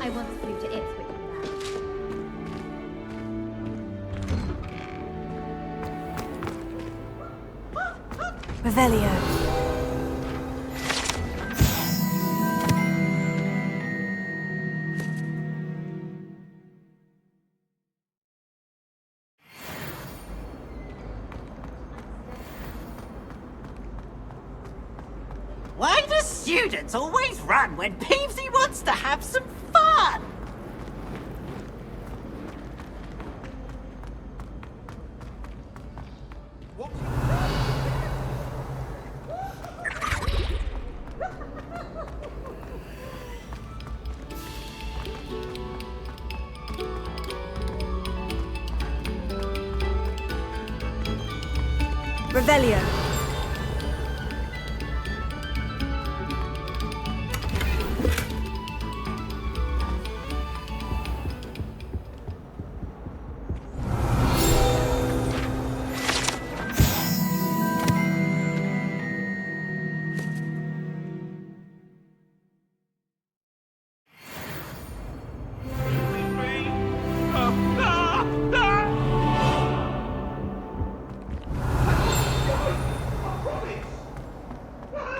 I once flew to Ipswich and back. Revelio. Why do students always run when Peevesy wants to have some fun? Revelio.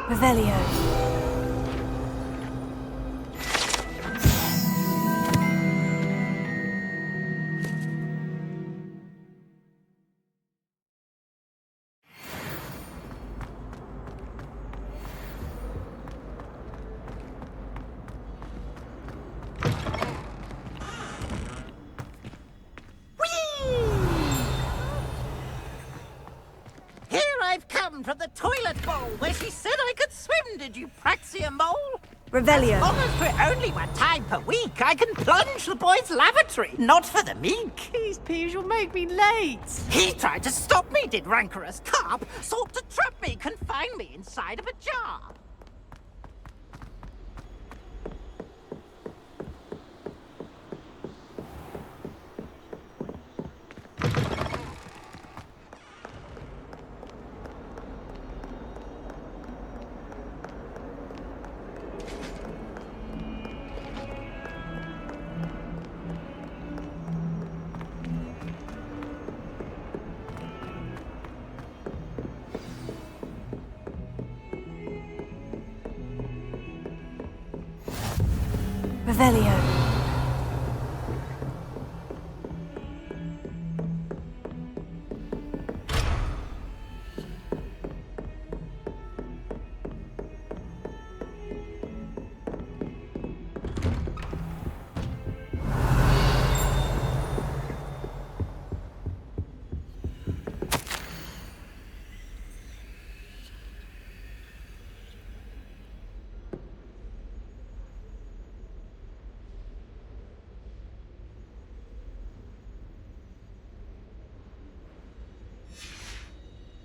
Revelio. Here I've come from the toilet bowl where she said I could swim, did you praxia mole? Revelio. As long as we're only one time per week, I can plunge the boys' lavatory, not for the meek. These peeves will make me late. He tried to stop me, did rancorous carp, sought to trap me, confine me inside of a jar. Revelio.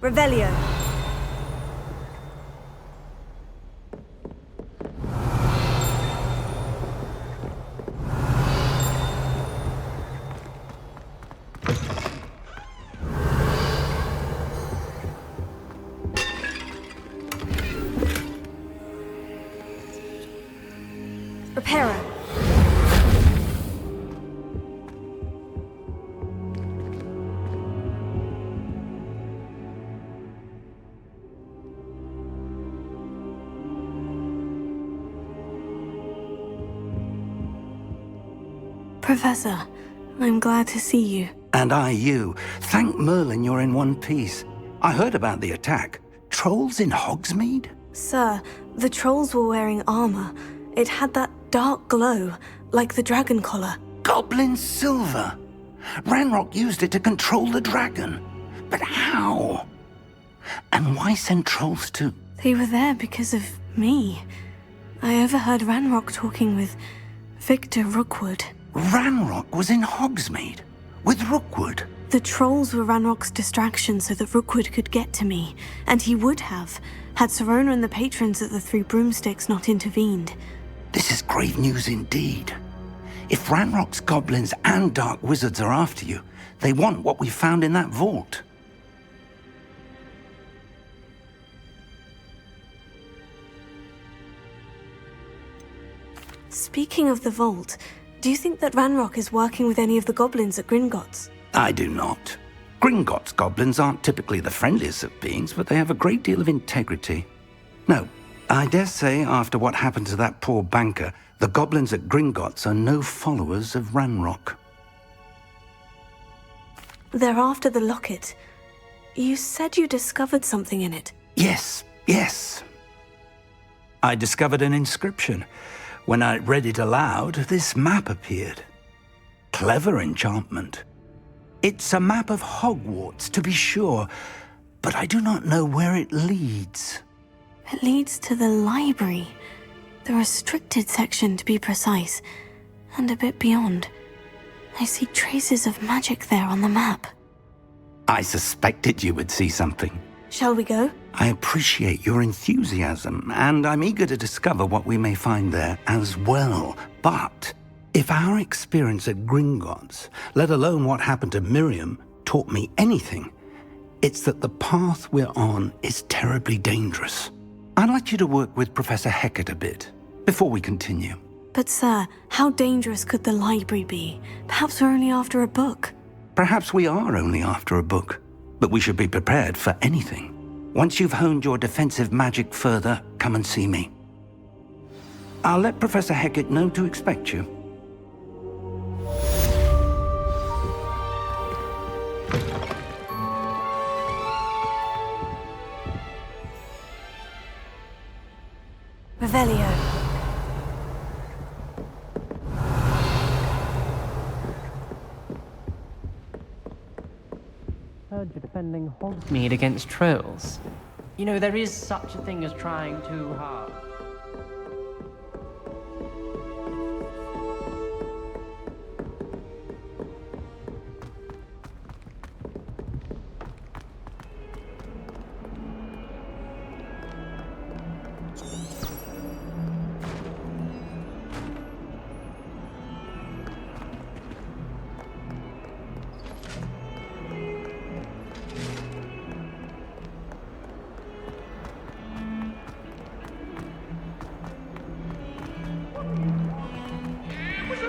Revelio. Reparo. Professor, I'm glad to see you. And I you. Thank Merlin you're in one piece. I heard about the attack. Trolls in Hogsmeade? Sir, the trolls were wearing armor. It had that dark glow, like the dragon collar. Goblin silver! Ranrock used it to control the dragon. But how? And why send trolls to... They were there because of me. I overheard Ranrock talking with Victor Rookwood. Ranrock was in Hogsmeade? With Rookwood? The trolls were Ranrock's distraction so that Rookwood could get to me, and he would have, had Sirona and the patrons at the Three Broomsticks not intervened. This is grave news indeed. If Ranrock's goblins and dark wizards are after you, they want what we found in that vault. Speaking of the vault, do you think that Ranrock is working with any of the goblins at Gringotts? I do not. Gringotts goblins aren't typically the friendliest of beings, but they have a great deal of integrity. No, I dare say after what happened to that poor banker, the goblins at Gringotts are no followers of Ranrock. They're after the locket. You said you discovered something in it. Yes. I discovered an inscription. When I read it aloud, this map appeared. Clever enchantment. It's a map of Hogwarts, to be sure, but I do not know where it leads. It leads to the library. The restricted section, to be precise. And a bit beyond. I see traces of magic there on the map. I suspected you would see something. Shall we go? I appreciate your enthusiasm, and I'm eager to discover what we may find there as well. But if our experience at Gringotts, let alone what happened to Miriam, taught me anything, it's that the path we're on is terribly dangerous. I'd like you to work with Professor Hecat a bit, before we continue. But sir, how dangerous could the library be? Perhaps we're only after a book. Perhaps we are only after a book, but we should be prepared for anything. Once you've honed your defensive magic further, come and see me. I'll let Professor Hecat know to expect you. Revelio. Heard you're defending Hogsmeade against trolls. You know, there is such a thing as trying too hard.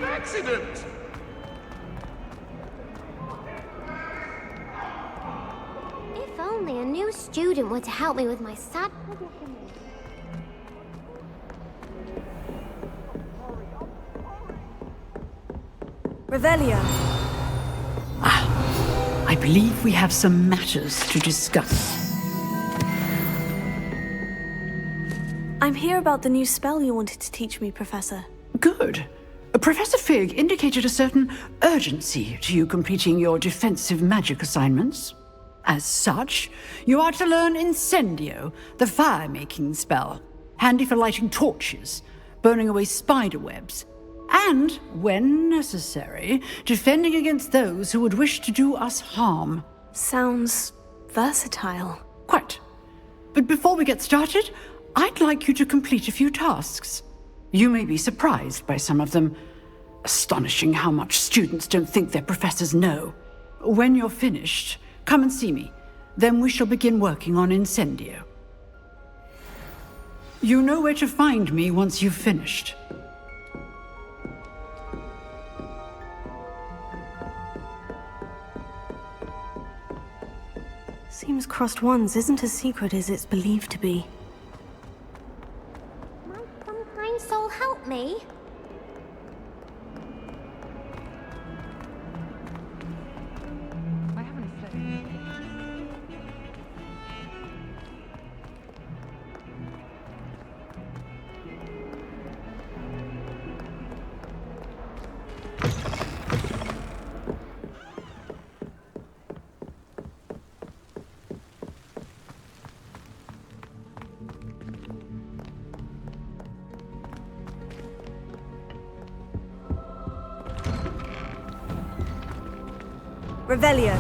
Accident! If only a new student were to help me with my sad... Revelio. I believe we have some matters to discuss. I'm here about the new spell you wanted to teach me, Professor. Good. Professor Fig indicated a certain urgency to you completing your defensive magic assignments. As such, you are to learn Incendio, the fire-making spell, handy for lighting torches, burning away spider webs, and, when necessary, defending against those who would wish to do us harm. Sounds versatile. Quite. But before we get started, I'd like you to complete a few tasks. You may be surprised by some of them. Astonishing how much students don't think their professors know. When you're finished, come and see me. Then we shall begin working on Incendio. You know where to find me once you've finished. Seems crossed ones isn't as secret as it's believed to be. Might some kind soul help me? Revelio.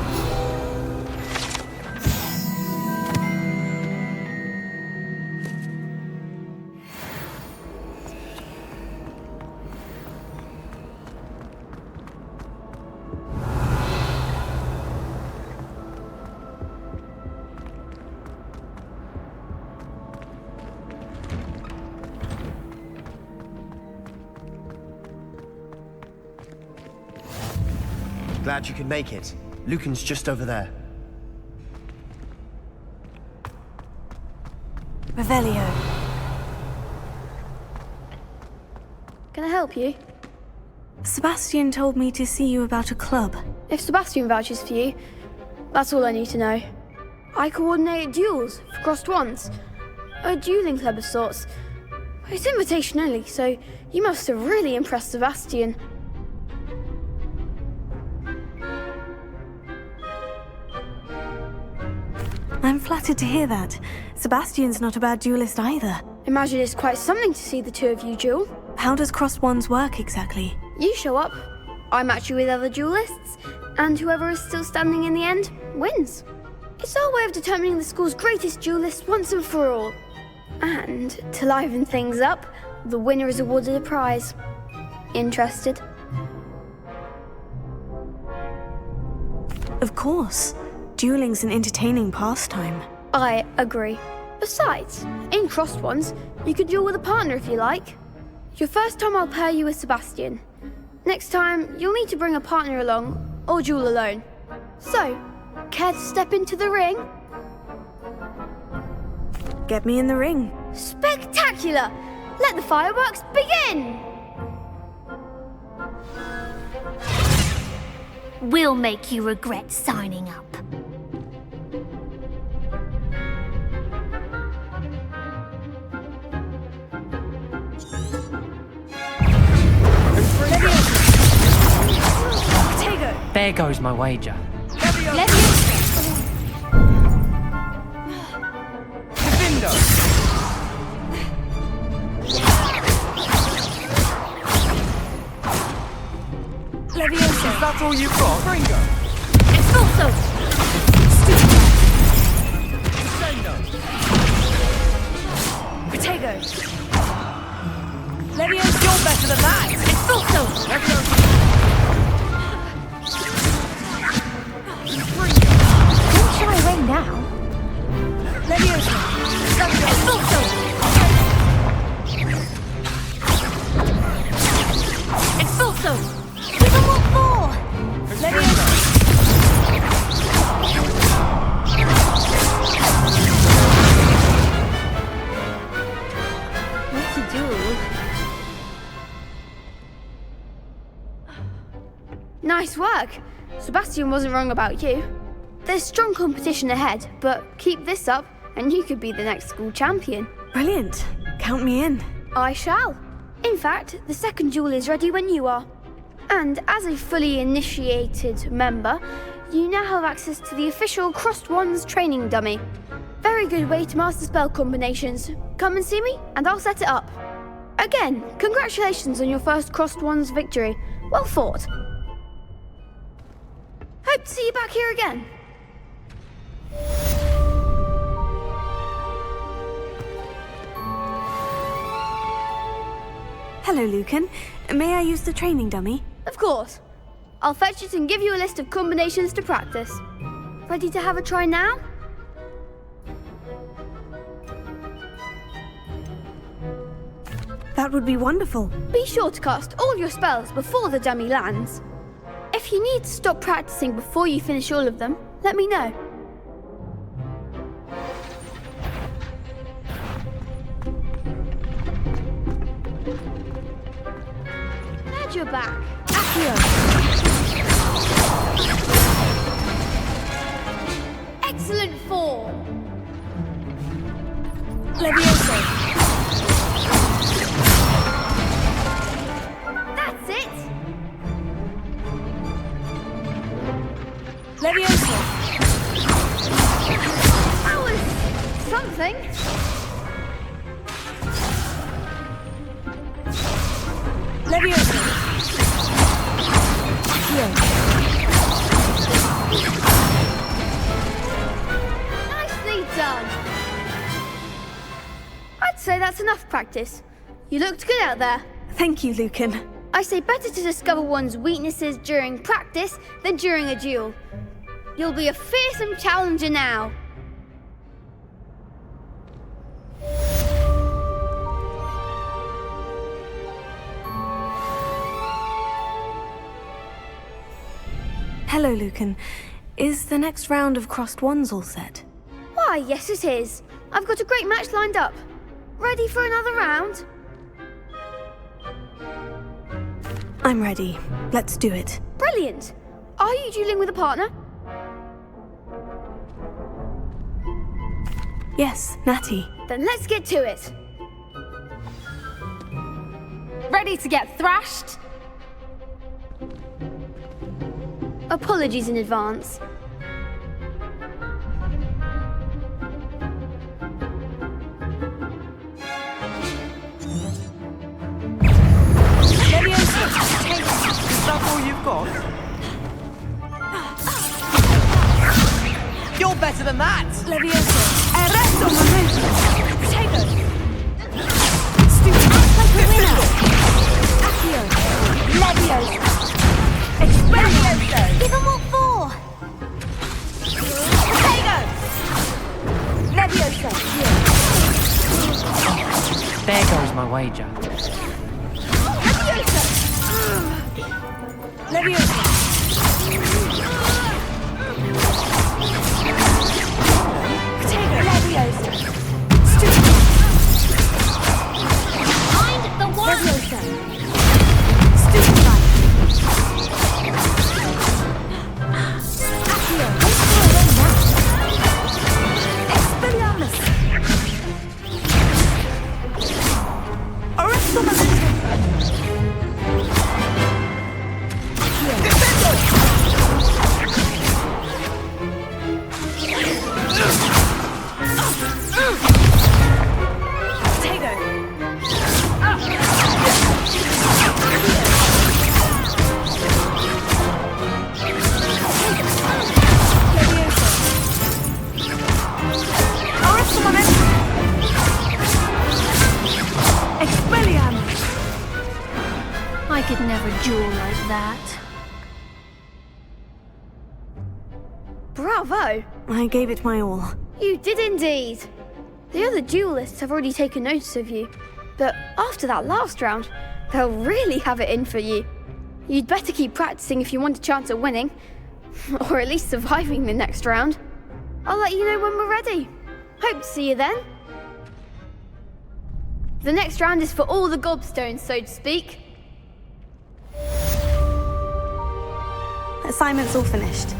glad you could make it. Lucan's just over there. Revelio. Can I help you? Sebastian told me to see you about a club. If Sebastian vouches for you, that's all I need to know. I coordinate duels for crossed wands. A dueling club of sorts. It's invitation only, so you must have really impressed Sebastian. I'm flattered to hear that. Sebastian's not a bad duelist either. Imagine it's quite something to see the two of you duel. How does crossed wands work exactly? You show up, I match you with other duelists, and whoever is still standing in the end wins. It's our way of determining the school's greatest duelist once and for all. And to liven things up, the winner is awarded a prize. Interested? Of course. Dueling's an entertaining pastime. I agree. Besides, in crossed ones, you could duel with a partner if you like. Your first time I'll pair you with Sebastian. Next time, you'll need to bring a partner along, or duel alone. So, care to step into the ring? Get me in the ring. Spectacular! Let the fireworks begin! We'll make you regret signing up. There goes my wager. Is that all you've got? Ringo! Expulso! Protego! Leviosa, you're better than that! Expulso! Don't shy away now. Leviosa! Expulso! Expulso! Give them what for? Leviosa! What to do? Nice work. Sebastian wasn't wrong about you. There's strong competition ahead, but keep this up and you could be the next school champion. Brilliant. Count me in. I shall. In fact, the second duel is ready when you are. And as a fully initiated member, you now have access to the official Crossed Wands training dummy. Very good way to master spell combinations. Come and see me, and I'll set it up. Again, congratulations on your first Crossed Wands victory. Well fought. Hope to see you back here again. Hello, Lucan. May I use the training dummy? Of course. I'll fetch it and give you a list of combinations to practice. Ready to have a try now? That would be wonderful. Be sure to cast all your spells before the dummy lands. If you need to stop practicing before you finish all of them, let me know. Glad you're back. Accio. Excellent form. Leviosa! That's it. Leviosa! That was something. Leviosa! Nicely done. I'd say that's enough practice. You looked good out there. Thank you, Lucan. I say better to discover one's weaknesses during practice than during a duel. You'll be a fearsome challenger now. Hello, Lucan. Is the next round of crossed wands all set? Why, yes it is. I've got a great match lined up. Ready for another round? I'm ready. Let's do it. Brilliant. Are you dueling with a partner? Yes, Natty. Then let's get to it. Ready to get thrashed? Apologies in advance. Is that all you've got? You're better than that! Levioso. Arresto momento. Potato. Stupid. Act like a winner. Accio. Levioso. Experimento. Give them all four. Potato. Levioso. There goes my wager. Levioso. Potato. Levioso. Stupid. Find the one. Levioso. Stupid. Accio. Expelliarmus. Arresto momento. I could never duel like that. Bravo! I gave it my all. You did indeed. The other duelists have already taken notice of you, but after that last round, they'll really have it in for you. You'd better keep practicing if you want a chance at winning, or at least surviving the next round. I'll let you know when we're ready. Hope to see you then. The next round is for all the Gobstones, so to speak. Assignment's all finished.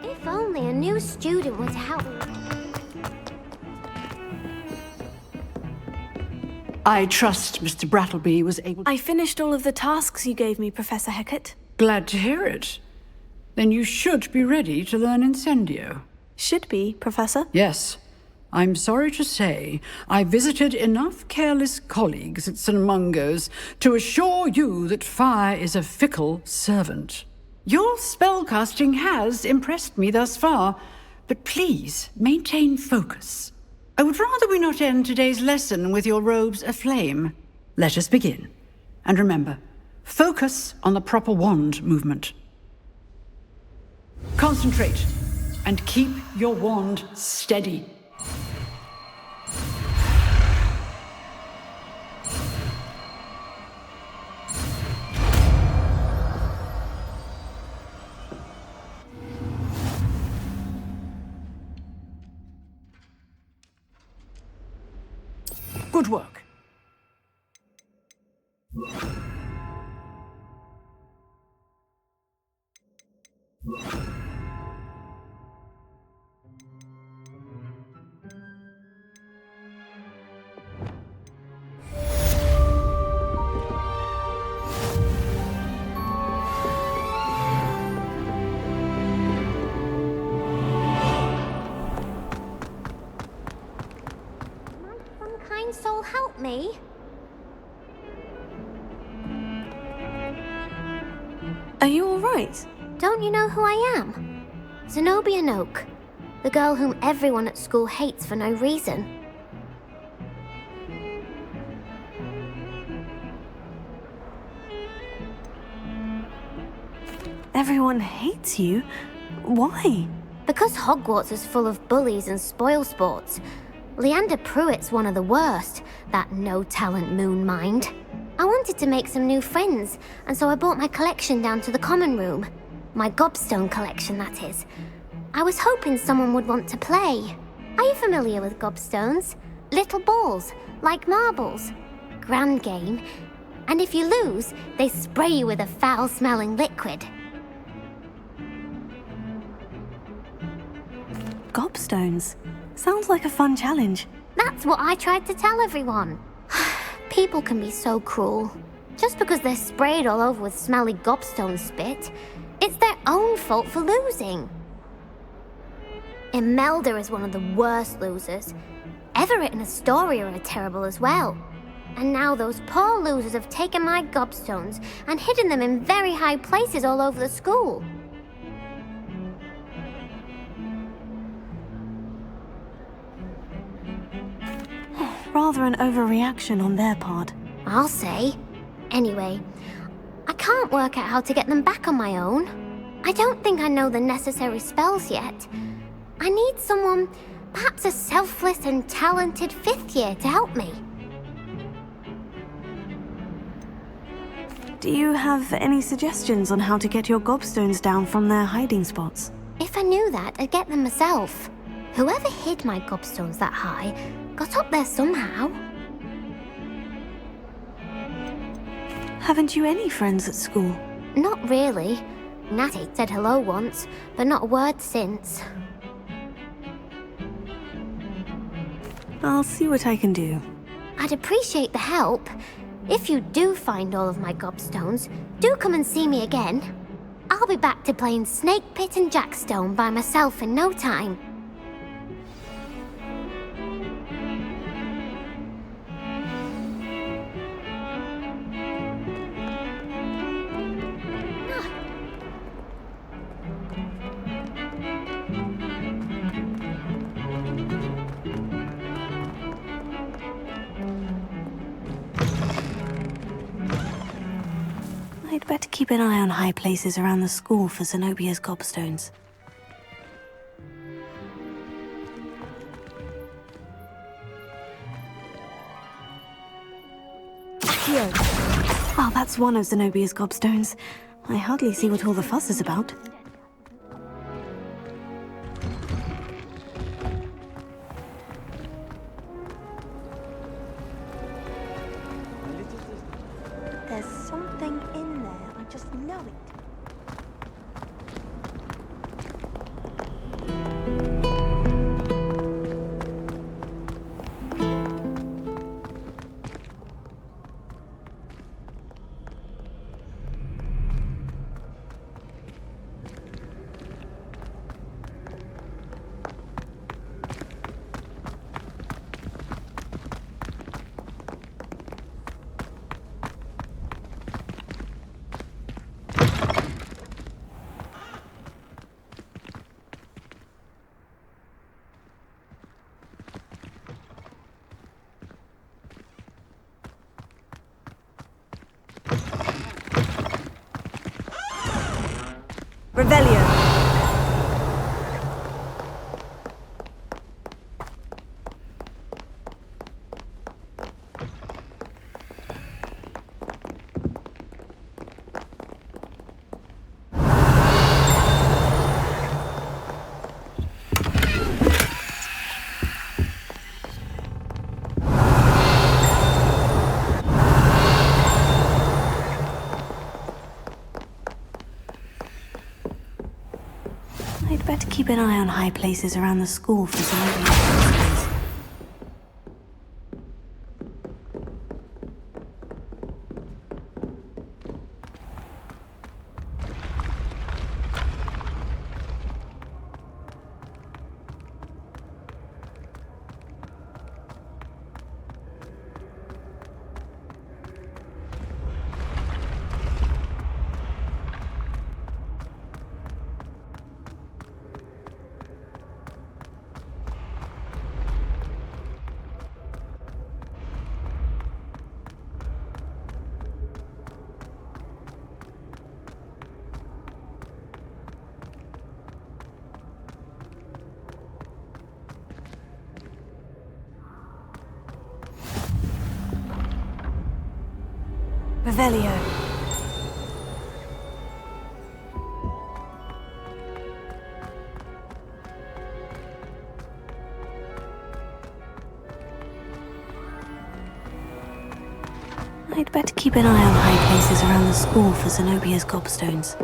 If only a new student were to help me. I trust Mr. Brattleby was able to... I finished all of the tasks you gave me, Professor Hecat. Glad to hear it. Then you should be ready to learn Incendio. Should be, Professor. Yes. I'm sorry to say, I visited enough careless colleagues at St. Mungo's to assure you that fire is a fickle servant. Your spellcasting has impressed me thus far, but please maintain focus. I would rather we not end today's lesson with your robes aflame. Let us begin. And remember, focus on the proper wand movement. Concentrate, and keep your wand steady. Good work. you alright? Don't you know who I am? Zenobia Noke, the girl whom everyone at school hates for no reason. Everyone hates you? Why? Because Hogwarts is full of bullies and spoilsports. Leander Pruitt's one of the worst, that no-talent moon mind. I wanted to make some new friends, and so I brought my collection down to the common room. My Gobstone collection, that is. I was hoping someone would want to play. Are you familiar with Gobstones? Little balls, like marbles. Grand game. And if you lose, they spray you with a foul-smelling liquid. Gobstones. Sounds like a fun challenge. That's what I tried to tell everyone. People can be so cruel. Just because they're sprayed all over with smelly gobstone spit, it's their own fault for losing. Imelda is one of the worst losers. Everett and Astoria are terrible as well. And now those poor losers have taken my gobstones and hidden them in very high places all over the school. Rather an overreaction on their part. I'll say. Anyway, I can't work out how to get them back on my own. I don't think I know the necessary spells yet. I need someone, perhaps a selfless and talented 5th year to help me. Do you have any suggestions on how to get your gobstones down from their hiding spots? If I knew that, I'd get them myself. Whoever hid my gobstones that high got up there somehow. Haven't you any friends at school? Not really. Natty said hello once, but not a word since. I'll see what I can do. I'd appreciate the help. If you do find all of my gobstones, do come and see me again. I'll be back to playing Snake Pit and Jackstone by myself in no time. I'd better keep an eye on high places around the school for Zenobia's gobstones. Accio. Well, that's one of Zenobia's gobstones. I hardly see what all the fuss is about. There's something in there, I just know it. Revelio. I'd better keep an eye on high places around the school for Zenobia's gobstones. Revelio. I'd better keep an eye on high places around the school for Zenobia's Gobstones.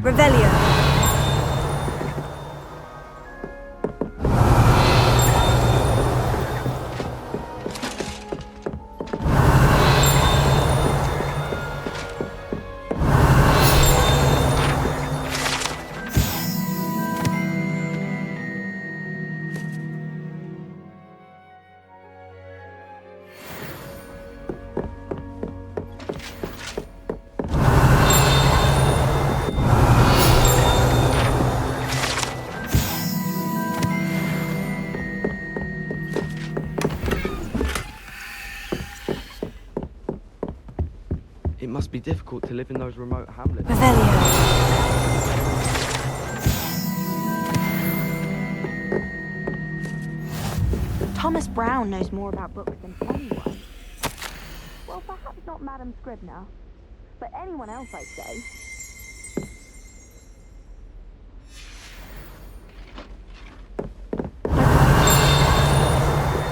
Revelio. It must be difficult to live in those remote hamlets. Revelio. Thomas Brown knows more about books than anyone. Well, perhaps not Madam Scribner, but anyone else, I'd say.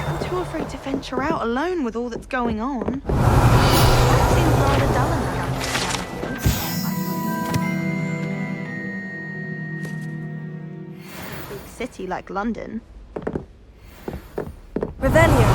I'm too afraid to venture out alone with all that's going on. That seems rather dull in the house around here. Big city like London. Revelio.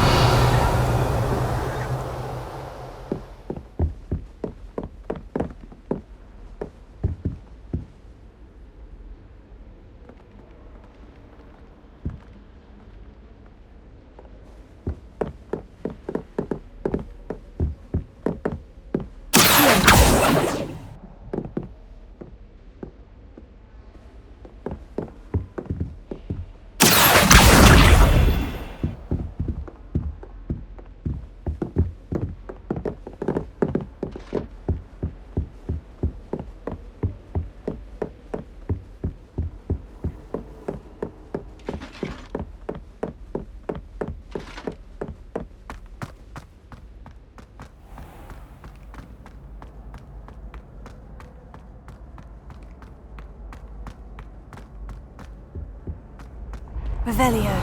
Revelio.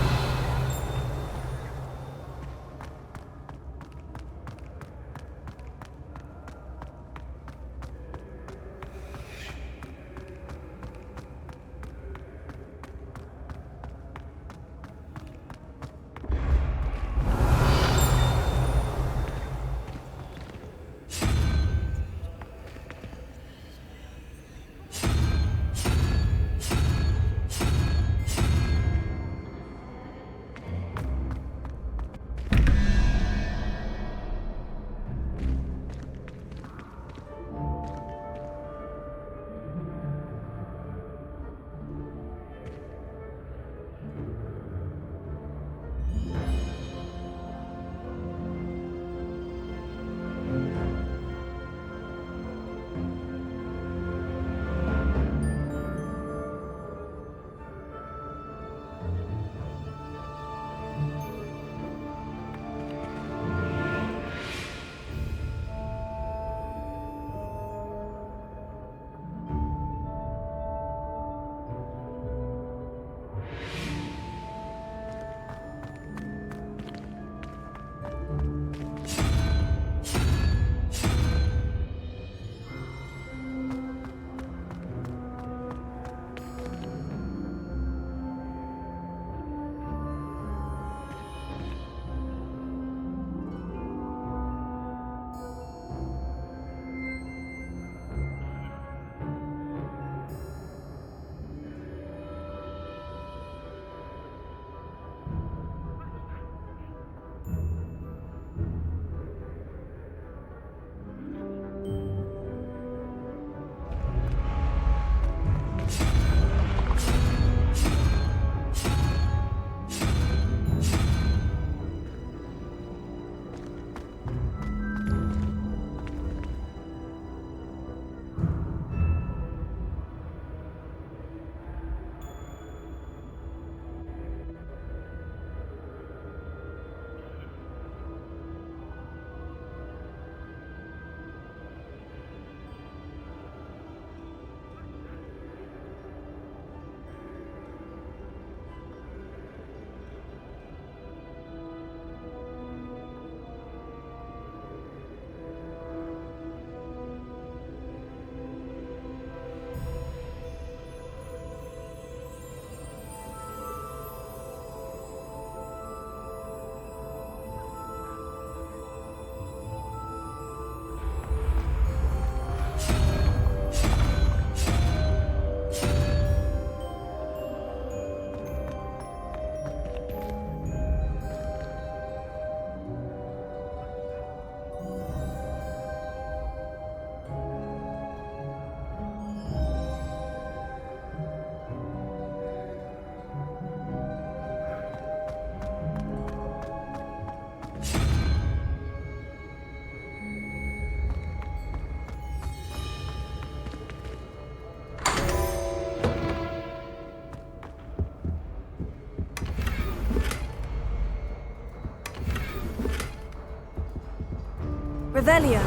Revelio.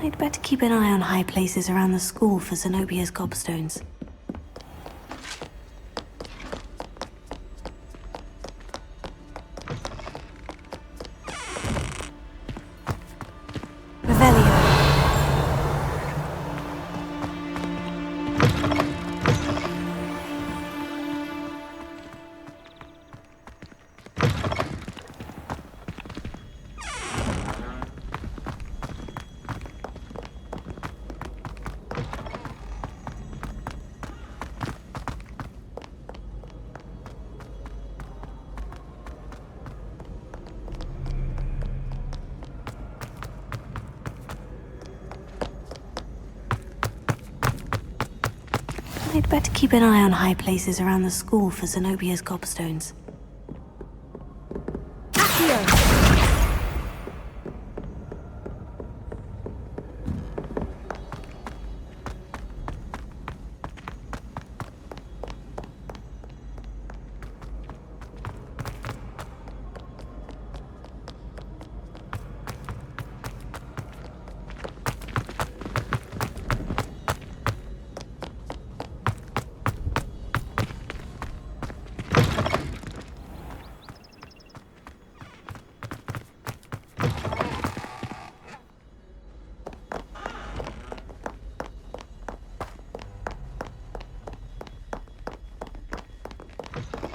I'd better keep an eye on high places around the school for Zenobia's gobstones. I'd better keep an eye on high places around the school for Zenobia's gobstones.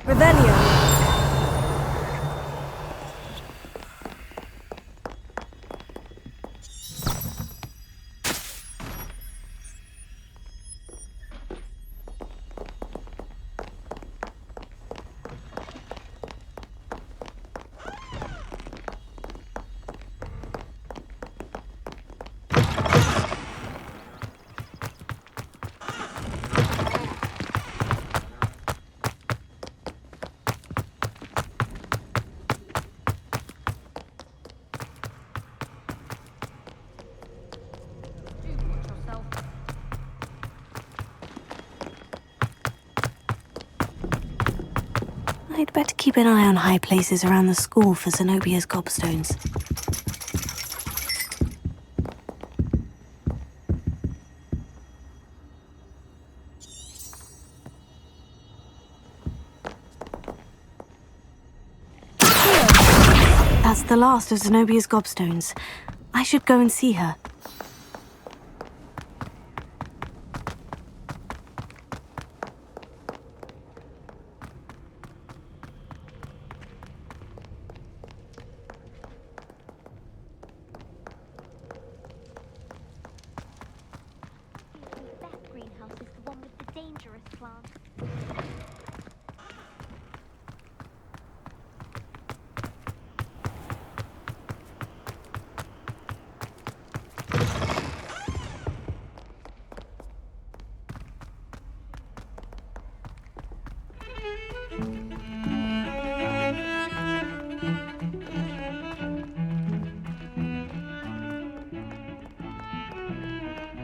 Revelio. I'd better keep an eye on high places around the school for Zenobia's gobstones. That's the last of Zenobia's gobstones. I should go and see her.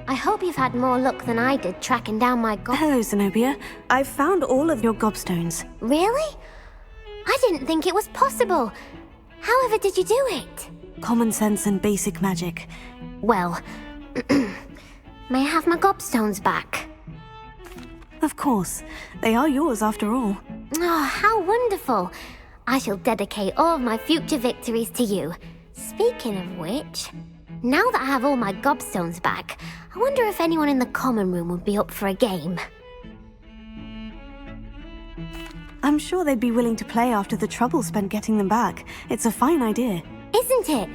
I hope you've had more luck than I did tracking down my Hello, Zenobia. I've found all of your gobstones. Really? I didn't think it was possible. However did you do it? Common sense and basic magic. Well, may I have my gobstones back? Of course. They are yours after all. Oh, how wonderful. I shall dedicate all of my future victories to you. Speaking of which, now that I have all my gobstones back, I wonder if anyone in the common room would be up for a game. I'm sure they'd be willing to play after the trouble spent getting them back. It's a fine idea. Isn't it?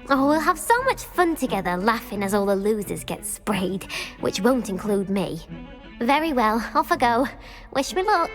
Oh, we'll have so much fun together laughing as all the losers get sprayed, which won't include me. Very well, off I go. Wish me luck.